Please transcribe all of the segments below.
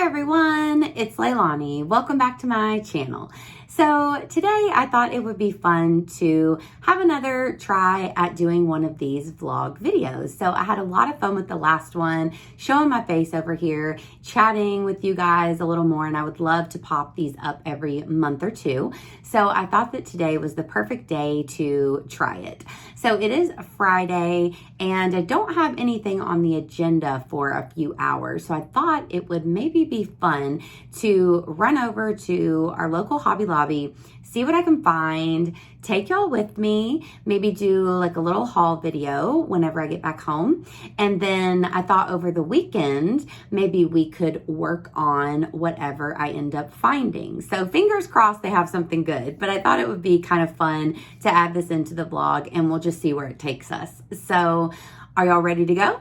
everyone, it's Leilani. Welcome back to my channel. So today I thought it would be fun to have another try at doing one of these vlog videos. So I had a lot of fun with the last one, showing my face over here, chatting with you guys a little more, and I would love to pop these up every month or two. So I thought that today was the perfect day to try it. So it is a Friday and I don't have anything on the agenda for a few hours. So I thought it would maybe be fun to run over to our local Hobby Lobby, see what I can find, take y'all with me, maybe do like a little haul video whenever I get back home. And then I thought over the weekend, maybe we could work on whatever I end up finding. So fingers crossed they have something good, but I thought it would be kind of fun to add this into the vlog and we'll just see where it takes us. So are y'all ready to go?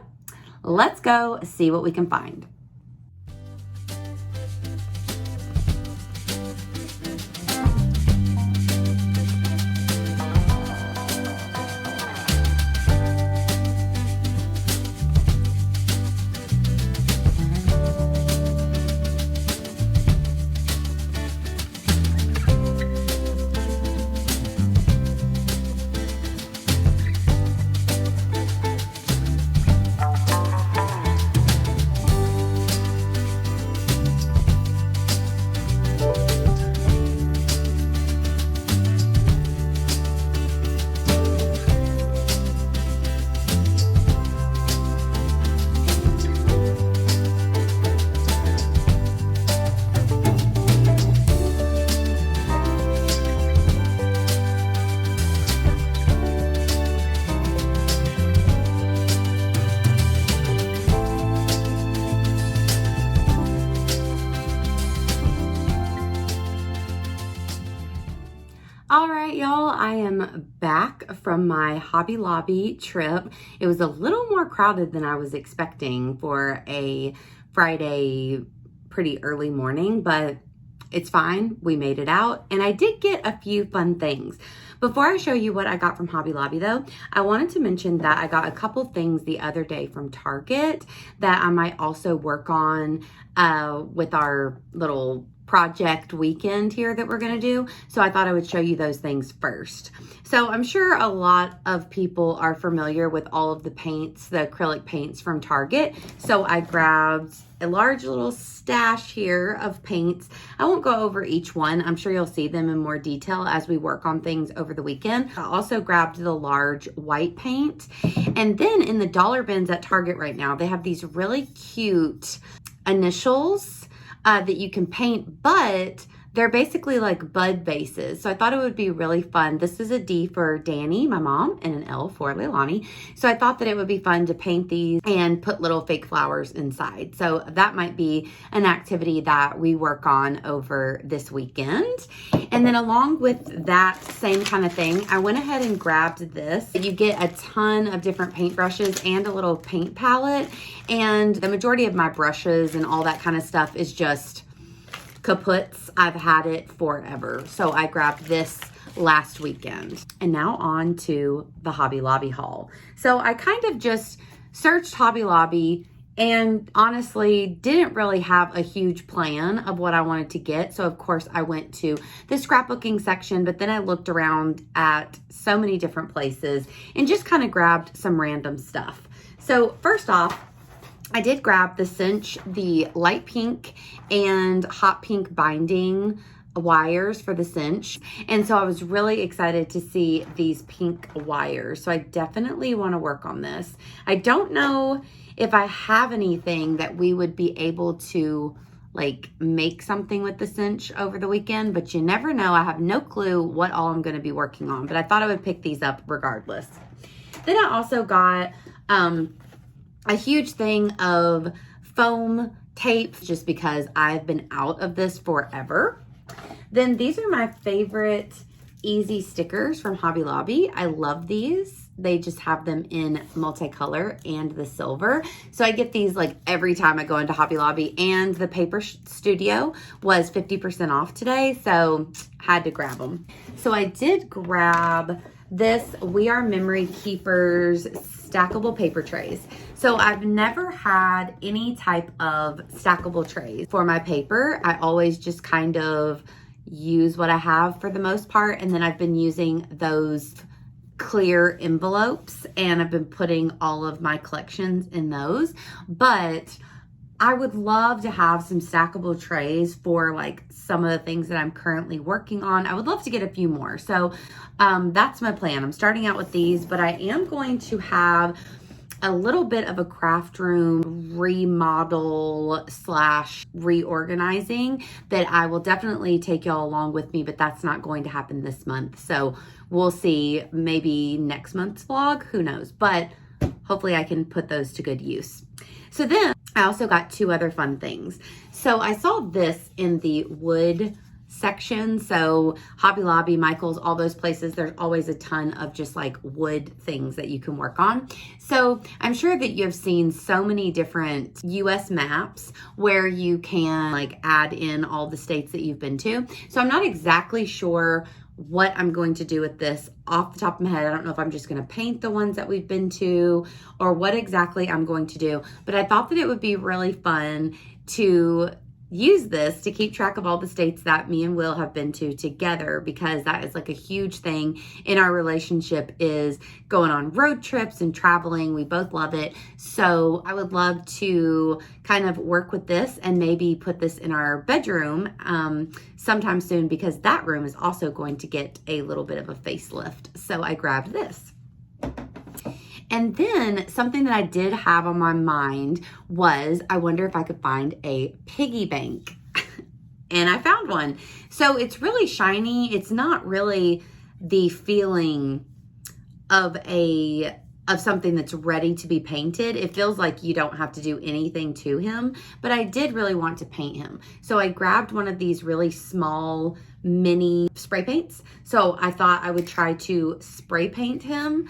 Let's go see what we can find. All right, y'all, I am back from my Hobby Lobby trip. It was a little more crowded than I was expecting for a Friday pretty early morning, but it's fine. We made it out, and I did get a few fun things. Before I show you what I got from Hobby Lobby though, I wanted to mention that I got a couple things the other day from Target that I might also work on with our little project weekend here that we're gonna do. So I thought I would show you those things first. So I'm sure a lot of people are familiar with all of the paints, the acrylic paints from Target. So I grabbed a large little stash here of paints. I won't go over each one. I'm sure you'll see them in more detail as we work on things over the weekend. I also grabbed the large white paint. And then in the dollar bins at Target right now, they have these really cute initials that you can paint, but they're basically like bud bases. So I thought it would be really fun. This is a D for Danny, my mom, and an L for Leilani. So I thought that it would be fun to paint these and put little fake flowers inside. So that might be an activity that we work on over this weekend. And then along with that same kind of thing, I went ahead and grabbed this. You get a ton of different paintbrushes and a little paint palette. And the majority of my brushes and all that kind of stuff is just kaputs. I've had it forever. So I grabbed this last weekend. And now on to the Hobby Lobby haul. So I kind of just searched Hobby Lobby and honestly didn't really have a huge plan of what I wanted to get. So of course I went to the scrapbooking section, but then I looked around at so many different places and just kind of grabbed some random stuff. So first off, I did grab the cinch, the light pink and hot pink binding wires for the cinch. And so I was really excited to see these pink wires. So I definitely want to work on this. I don't know if I have anything that we would be able to like make something with the cinch over the weekend, but you never know. I have no clue what all I'm going to be working on, but I thought I would pick these up regardless. Then I also got a huge thing of foam tape just because I've been out of this forever. Then these are my favorite easy stickers from Hobby Lobby. I love these. They just have them in multicolor and the silver. So I get these like every time I go into Hobby Lobby, and the Paper Studio was 50% off today, so had to grab them. So I did grab this We Are Memory Keepers stackable paper trays. So I've never had any type of stackable trays for my paper. I always just kind of use what I have for the most part, and then I've been using those clear envelopes and I've been putting all of my collections in those. But I would love to have some stackable trays for like some of the things that I'm currently working on. I would love to get a few more. So that's my plan. I'm starting out with these, but I am going to have a little bit of a craft room remodel / reorganizing that I will definitely take y'all along with me, but that's not going to happen this month. So we'll see, maybe next month's vlog, who knows, but hopefully I can put those to good use. So then I also got two other fun things. So I saw this in the wood section. So Hobby Lobby, Michael's, all those places, there's always a ton of just like wood things that you can work on. So I'm sure that you've seen so many different US maps where you can like add in all the states that you've been to. So I'm not exactly sure what I'm going to do with this off the top of my head. I don't know if I'm just going to paint the ones that we've been to or what exactly I'm going to do, but I thought that it would be really fun to use this to keep track of all the states that me and Will have been to together, because that is like a huge thing in our relationship, is going on road trips and traveling. We both love it. So I would love to kind of work with this and maybe put this in our bedroom sometime soon, because that room is also going to get a little bit of a facelift. So I grabbed this. And then something that I did have on my mind was, I wonder if I could find a piggy bank. And I found one. So it's really shiny. It's not really the feeling of something that's ready to be painted. It feels like you don't have to do anything to him, but I did really want to paint him. So I grabbed one of these really small mini spray paints. So I thought I would try to spray paint him.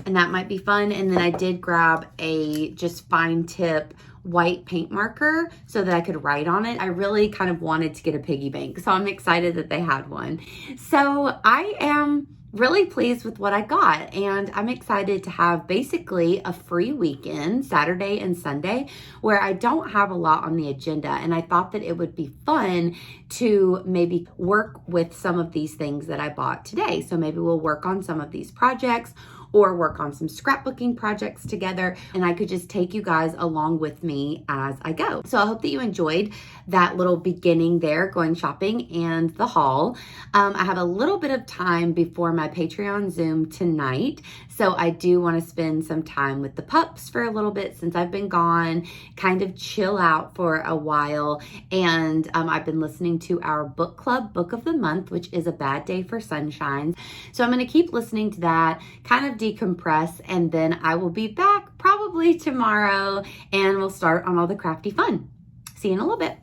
And that might be fun. And then I did grab a just fine tip white paint marker so that I could write on it. I really kind of wanted to get a piggy bank, so I'm excited that they had one. So I am really pleased with what I got, and I'm excited to have basically a free weekend, Saturday and Sunday, where I don't have a lot on the agenda. And I thought that it would be fun to maybe work with some of these things that I bought today. So maybe we'll work on some of these projects or work on some scrapbooking projects together, and I could just take you guys along with me as I go. So I hope that you enjoyed that little beginning there, going shopping and the haul. I have a little bit of time before my Patreon Zoom tonight, so I do want to spend some time with the pups for a little bit since I've been gone, kind of chill out for a while. And I've been listening to our book club book of the month, which is A Bad Day for Sunshine. So I'm going to keep listening to that, kind of decompress, and then I will be back probably tomorrow and we'll start on all the crafty fun. See you in a little bit.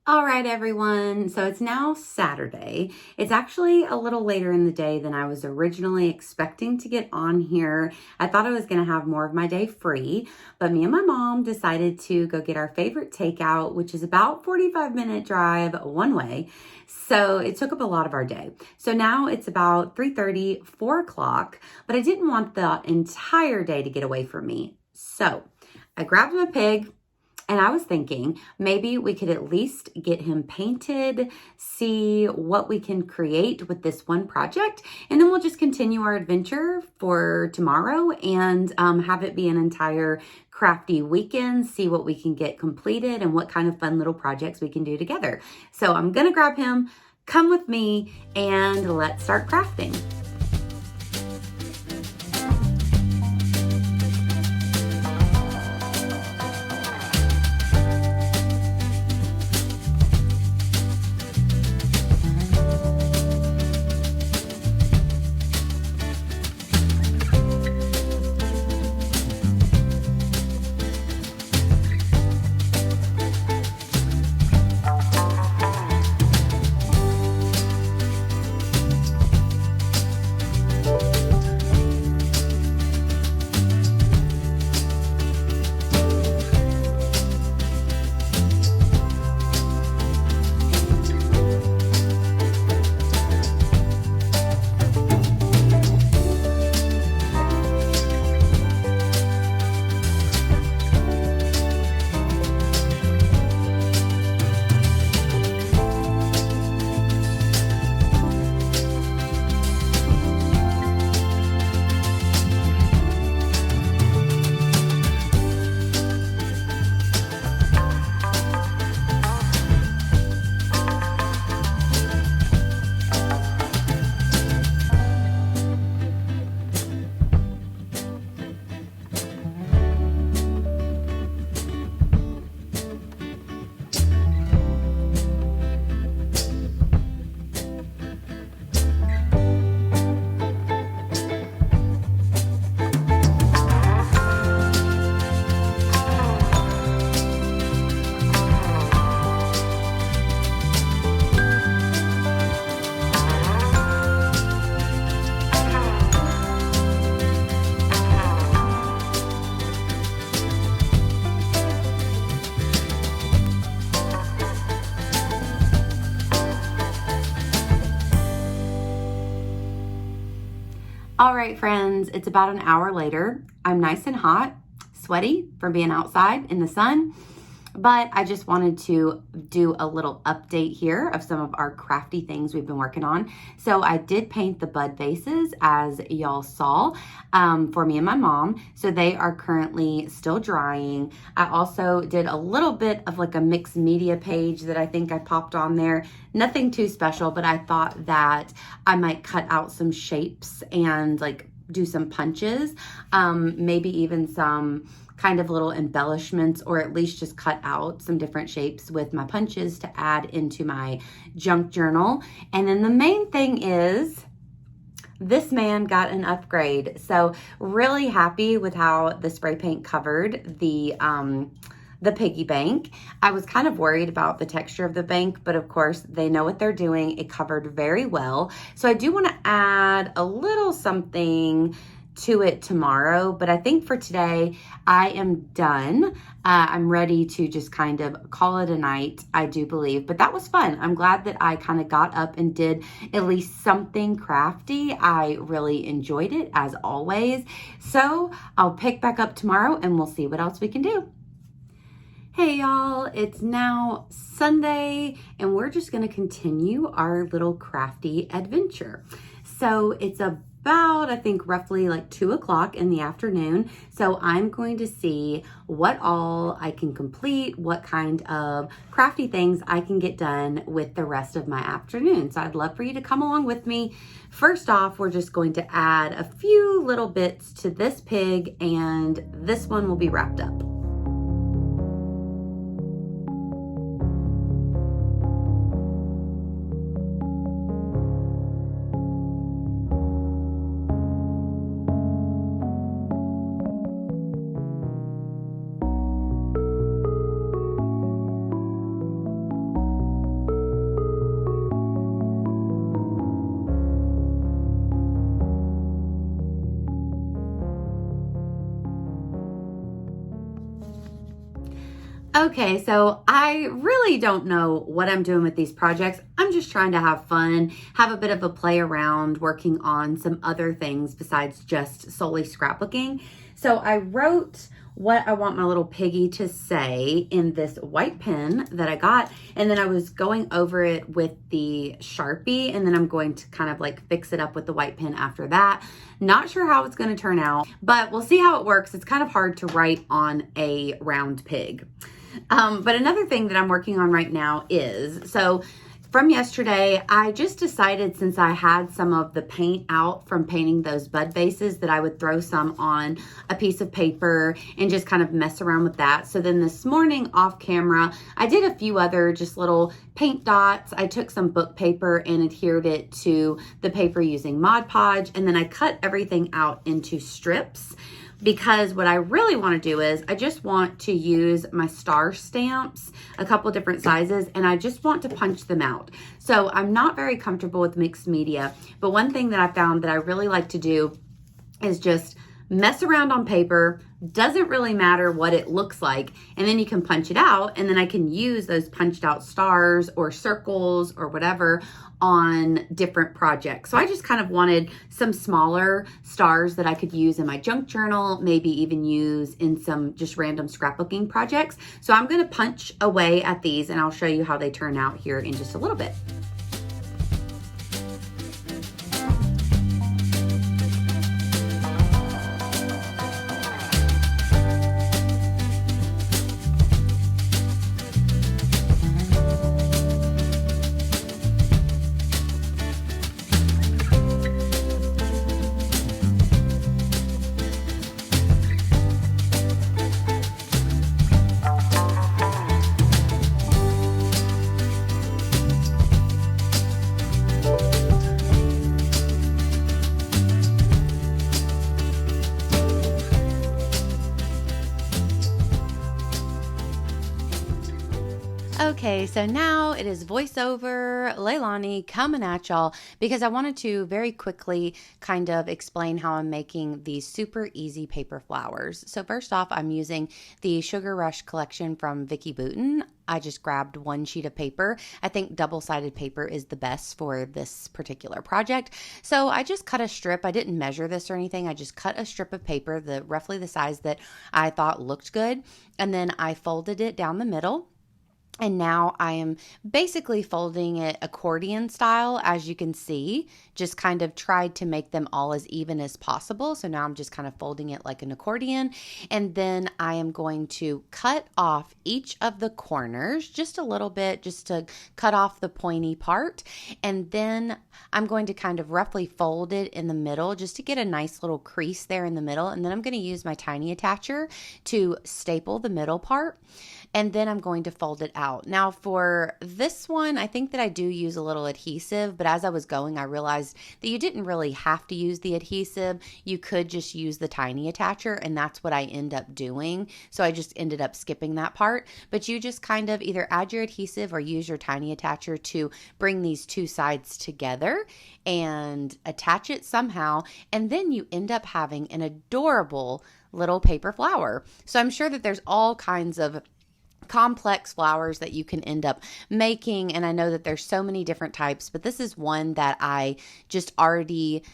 All right, everyone. So it's now Saturday. It's actually a little later in the day than I was originally expecting to get on here. I thought I was going to have more of my day free, but me and my mom decided to go get our favorite takeout, which is about 45-minute drive one way. So it took up a lot of our day. So now it's about 3:30, 4 o'clock, but I didn't want the entire day to get away from me. So I grabbed my pig, and I was thinking maybe we could at least get him painted, see what we can create with this one project, and then we'll just continue our adventure for tomorrow and have it be an entire crafty weekend, see what we can get completed and what kind of fun little projects we can do together. So I'm gonna grab him, come with me, and let's start crafting. All right, friends, it's about an hour later. I'm nice and hot, sweaty from being outside in the sun, but I just wanted to do a little update here of some of our crafty things we've been working on. So I did paint the bud vases, as y'all saw, for me and my mom. So they are currently still drying. I also did a little bit of like a mixed media page that I think I popped on there. Nothing too special, but I thought that I might cut out some shapes and like do some punches, maybe even some kind of little embellishments, or at least just cut out some different shapes with my punches to add into my junk journal. And then the main thing is this man got an upgrade. So really happy with how the spray paint covered the piggy bank. I was kind of worried about the texture of the bank, but of course they know what they're doing. It covered very well. So I do want to add a little something to it tomorrow, but I think for today I am done. I'm ready to just kind of call it a night, I do believe, but that was fun. I'm glad that I kind of got up and did at least something crafty. I really enjoyed it as always. So I'll pick back up tomorrow and we'll see what else we can do. Hey y'all, it's now Sunday and we're just gonna continue our little crafty adventure. So it's about, I think, roughly like 2 o'clock in the afternoon. So I'm going to see what all I can complete, what kind of crafty things I can get done with the rest of my afternoon. So I'd love for you to come along with me. First off, we're just going to add a few little bits to this pig and this one will be wrapped up. Okay, so I really don't know what I'm doing with these projects. I'm just trying to have fun, have a bit of a play around, working on some other things besides just solely scrapbooking. So I wrote what I want my little piggy to say in this white pen that I got, and then I was going over it with the Sharpie, and then I'm going to kind of like fix it up with the white pen after that. Not sure how it's going to turn out, but we'll see how it works. It's kind of hard to write on a round pig. But another thing that I'm working on right now is, so from yesterday, I just decided, since I had some of the paint out from painting those bud vases, that I would throw some on a piece of paper and just kind of mess around with that. So then this morning off camera, I did a few other just little paint dots. I took some book paper and adhered it to the paper using Mod Podge, and then I cut everything out into strips. Because what I really want to do is I just want to use my star stamps, a couple different sizes, and I just want to punch them out. So I'm not very comfortable with mixed media, but one thing that I found that I really like to do is just mess around on paper. Doesn't really matter what it looks like, and then you can punch it out, and then I can use those punched out stars or circles or whatever on different projects. So I just kind of wanted some smaller stars that I could use in my junk journal, maybe even use in some just random scrapbooking projects. So I'm going to punch away at these and I'll show you how they turn out here in just a little bit. Okay, so now it is voiceover Leilani coming at y'all because I wanted to very quickly kind of explain how I'm making these super easy paper flowers. So first off, I'm using the Sugar Rush collection from Vicki Boutin. I just grabbed one sheet of paper. I think double-sided paper is the best for this particular project. So I just cut a strip. I didn't measure this or anything. I just cut a strip of paper, roughly the size that I thought looked good. And then I folded it down the middle. And now I am basically folding it accordion style, as you can see, just kind of tried to make them all as even as possible. So now I'm just kind of folding it like an accordion. And then I am going to cut off each of the corners just a little bit, just to cut off the pointy part. And then I'm going to kind of roughly fold it in the middle just to get a nice little crease there in the middle. And then I'm going to use my tiny attacher to staple the middle part. And then I'm going to fold it out. Now for this one, I think that I do use a little adhesive, but as I was going, I realized that you didn't really have to use the adhesive. You could just use the tiny attacher, and that's what I end up doing. So I just ended up skipping that part, but you just kind of either add your adhesive or use your tiny attacher to bring these two sides together and attach it somehow. And then you end up having an adorable little paper flower. So I'm sure that there's all kinds of complex flowers that you can end up making, and I know that there's so many different types, but this is one that I just already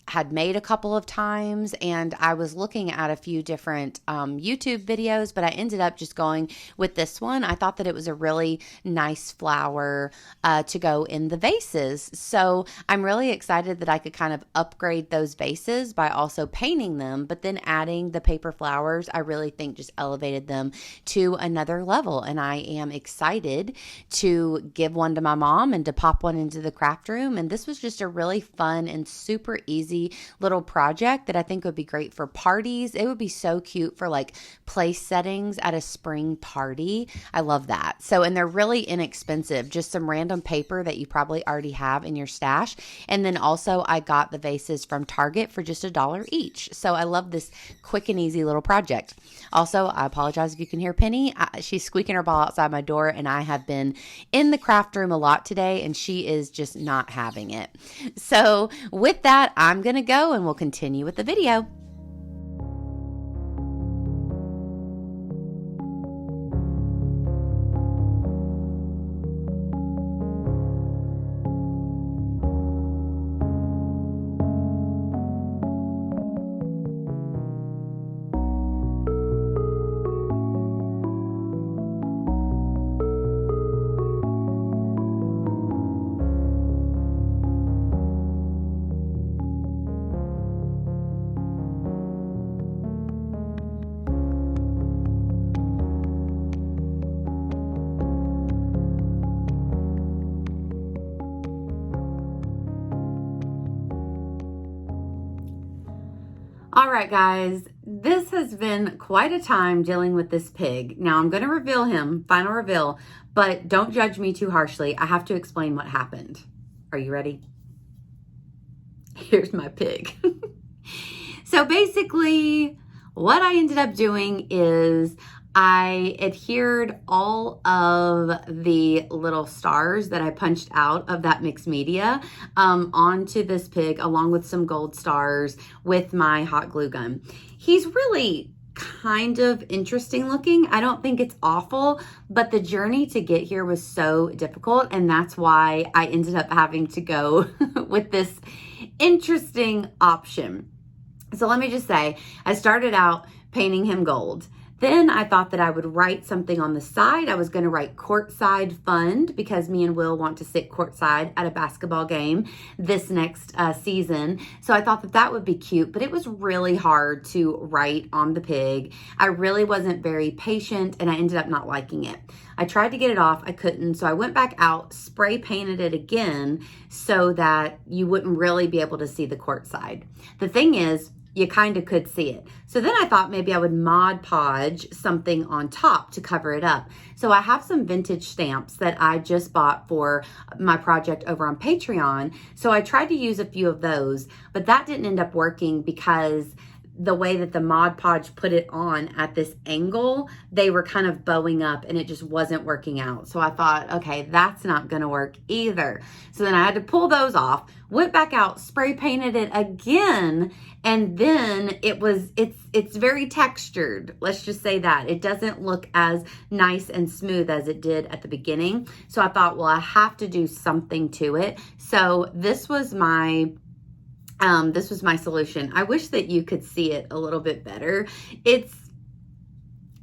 had made a couple of times, and I was looking at a few different YouTube videos, but I ended up just going with this one. I thought that it was a really nice flower to go in the vases. So I'm really excited that I could kind of upgrade those vases by also painting them, but then adding the paper flowers, I really think just elevated them to another level. And I am excited to give one to my mom and to pop one into the craft room. And this was just a really fun and super easy little project that I think would be great for parties. It would be so cute for like place settings at a spring party. I love that. So, and they're really inexpensive, just some random paper that you probably already have in your stash. And then also I got the vases from Target for just $1 each. So I love this quick and easy little project. Also, I apologize if you can hear Penny. She's squeaking her ball outside my door, and I have been in the craft room a lot today, and she is just not having it. So with that, I'm going to go and we'll continue with the video. All right, guys, this has been quite a time dealing with this pig. Now I'm going to reveal him, final reveal, but don't judge me too harshly. I have to explain what happened. Are you ready? Here's my pig. So basically, what I ended up doing is I adhered all of the little stars that I punched out of that mixed media onto this pig, along with some gold stars with my hot glue gun. He's really kind of interesting looking. I don't think it's awful, but the journey to get here was so difficult, and that's why I ended up having to go with this interesting option. So let me just say, I started out painting him gold. Then I thought that I would write something on the side. I was going to write courtside fund, because me and Will want to sit courtside at a basketball game this next season. So I thought that that would be cute, but it was really hard to write on the pig. I really wasn't very patient, and I ended up not liking it. I tried to get it off. I couldn't. So I went back out, spray painted it again so that you wouldn't really be able to see the courtside. The thing is, you kind of could see it. So then I thought maybe I would Mod Podge something on top to cover it up. So I have some vintage stamps that I just bought for my project over on Patreon. So I tried to use a few of those, but that didn't end up working because the way that the Mod Podge put it on at this angle, they were kind of bowing up and it just wasn't working out. So I thought, okay, that's not gonna work either. So then I had to pull those off, went back out, spray painted it again, and then it's very textured. Let's just say that. It doesn't look as nice and smooth as it did at the beginning. So I thought, well, I have to do something to it. So this was my solution. I wish that you could see it a little bit better.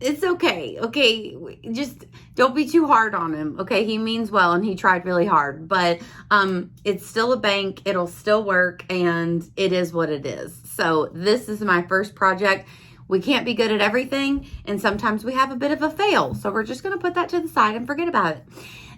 It's okay. Okay. Just don't be too hard on him. Okay. He means well and he tried really hard, but it's still a bank. It'll still work and it is what it is. So this is my first project. We can't be good at everything and sometimes we have a bit of a fail. So we're just going to put that to the side and forget about it.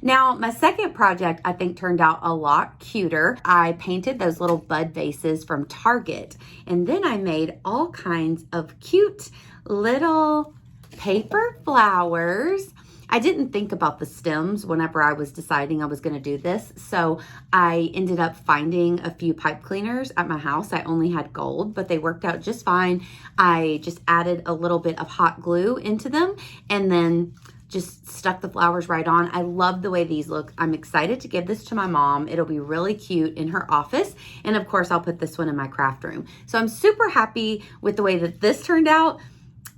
Now, my second project I think turned out a lot cuter. I painted those little bud vases from Target and then I made all kinds of cute little paper flowers. I didn't think about the stems whenever I was deciding I was going to do this. So I ended up finding a few pipe cleaners at my house. I only had gold, but they worked out just fine. I just added a little bit of hot glue into them and then just stuck the flowers right on. I love the way these look. I'm excited to give this to my mom. It'll be really cute in her office. And of course, I'll put this one in my craft room. So I'm super happy with the way that this turned out.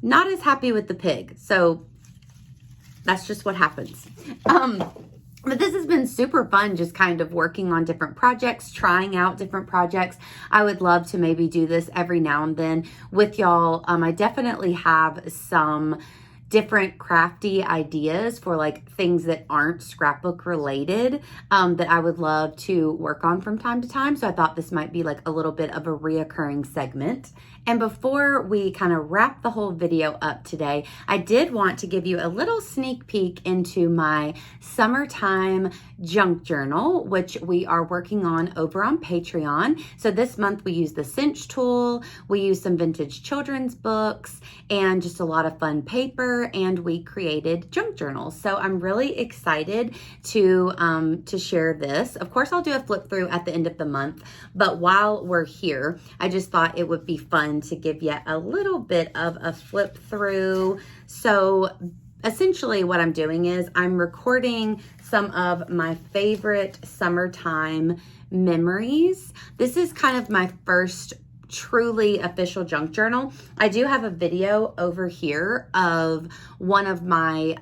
Not as happy with the pig. So that's just what happens. But this has been super fun, just kind of working on different projects, trying out different projects. I would love to maybe do this every now and then with y'all. I definitely have some different crafty ideas for like things that aren't scrapbook related that I would love to work on from time to time. So I thought this might be like a little bit of a reoccurring segment. And before we kind of wrap the whole video up today, I did want to give you a little sneak peek into my summertime junk journal, which we are working on over on Patreon. So this month we use the cinch tool, we use some vintage children's books, and just a lot of fun paper, and we created junk journals. So I'm really excited to share this. Of course, I'll do a flip through at the end of the month, but while we're here, I just thought it would be fun to give you a little bit of a flip through. So essentially what I'm doing is I'm recording some of my favorite summertime memories. This is kind of my first truly official junk journal. I do have a video over here of one of my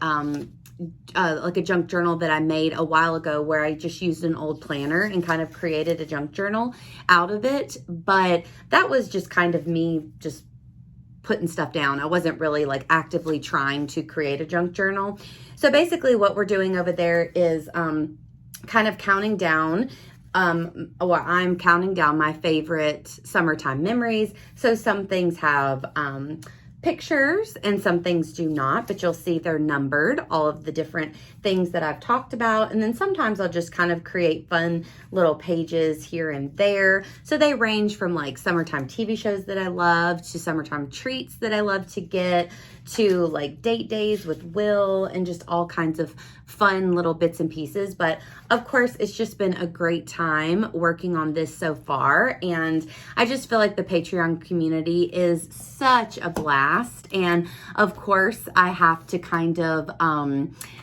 like a junk journal that I made a while ago where I just used an old planner and kind of created a junk journal out of it. But that was just kind of me just putting stuff down. I wasn't really like actively trying to create a junk journal. So basically what we're doing over there is kind of counting down I'm counting down my favorite summertime memories. So some things have pictures and some things do not, but you'll see they're numbered, all of the different things that I've talked about. And then sometimes I'll just kind of create fun little pages here and there. So they range from like summertime TV shows that I love to summertime treats that I love to get to like date days with Will and just all kinds of fun little bits and pieces. But of course, it's just been a great time working on this so far. And I just feel like the Patreon community is such a blast. And of course, I have to kind of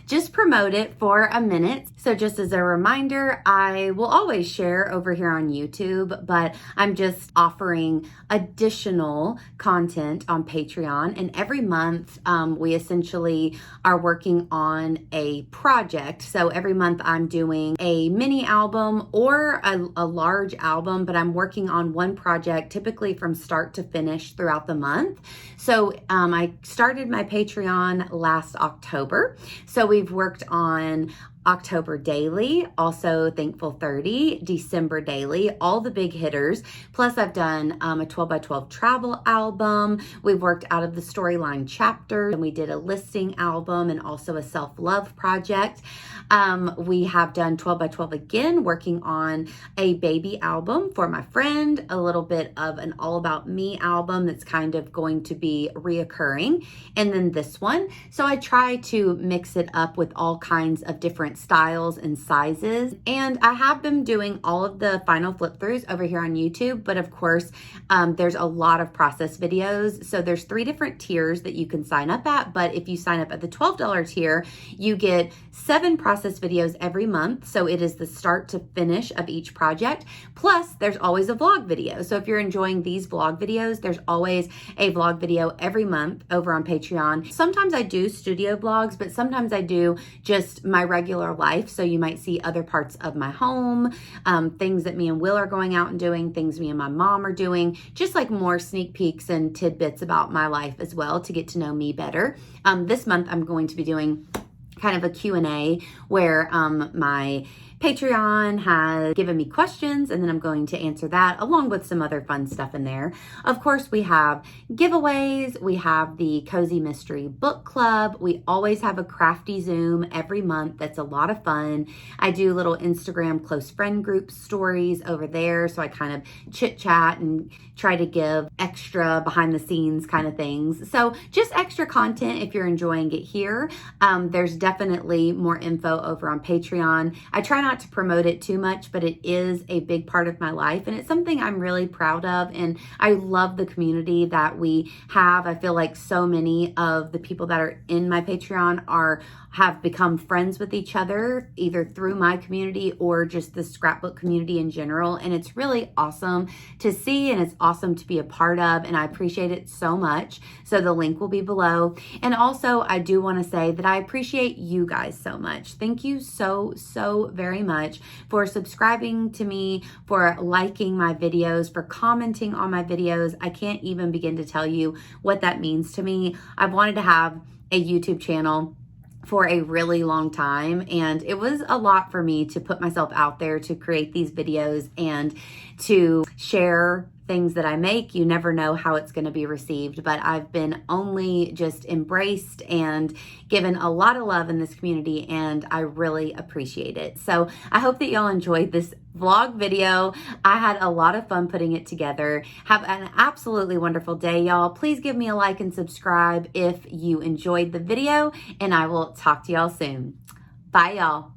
just promote it for a minute. So just as a reminder, I will always share over here on YouTube, but I'm just offering additional content on Patreon. And every month, we essentially are working on a project. So every month I'm doing a mini album or a large album, but I'm working on one project typically from start to finish throughout the month. So I started my Patreon last October. So we've worked on October daily, also Thankful 30, December daily, all the big hitters. Plus I've done a 12 by 12 travel album. We've worked out of the storyline chapters and we did a listing album and also a self-love project. We have done 12 by 12 again, working on a baby album for my friend, a little bit of an all about me album that's kind of going to be reoccurring. And then this one. So I try to mix it up with all kinds of different different styles and sizes. And I have been doing all of the final flip throughs over here on YouTube, but of course, there's a lot of process videos. So there's 3 different tiers that you can sign up at, but if you sign up at the $12 tier, you get 7 process videos every month. So it is the start to finish of each project. Plus, there's always a vlog video. So if you're enjoying these vlog videos, there's always a vlog video every month over on Patreon. Sometimes I do studio vlogs, but sometimes I do just my regular life. So you might see other parts of my home, things that me and Will are going out and doing, things me and my mom are doing, just like more sneak peeks and tidbits about my life as well to get to know me better. This month I'm going to be doing kind of a Q&A where my Patreon has given me questions, and then I'm going to answer that along with some other fun stuff in there. Of course, we have giveaways. We have the Cozy Mystery Book Club. We always have a crafty Zoom every month. That's a lot of fun. I do little Instagram close friend group stories over there. So I kind of chit chat and try to give extra behind the scenes kind of things. So just extra content if you're enjoying it here. There's definitely more info over on Patreon. I try not to promote it too much, but it is a big part of my life and it's something I'm really proud of, and I love the community that we have. I feel like so many of the people that are in my Patreon have become friends with each other, either through my community or just the scrapbook community in general, and it's really awesome to see and it's awesome to be a part of, and I appreciate it so much. So the link will be below. And also I do want to say that I appreciate you guys so much. Thank you so very much for subscribing to me, for liking my videos, for commenting on my videos. I can't even begin to tell you what that means to me. I've wanted to have a YouTube channel for a really long time, and it was a lot for me to put myself out there to create these videos and to share things that I make. You never know how it's going to be received, but I've been only just embraced and given a lot of love in this community, and I really appreciate it. So I hope that y'all enjoyed this vlog video. I had a lot of fun putting it together. Have an absolutely wonderful day, y'all. Please give me a like and subscribe if you enjoyed the video, and I will talk to y'all soon. Bye, y'all.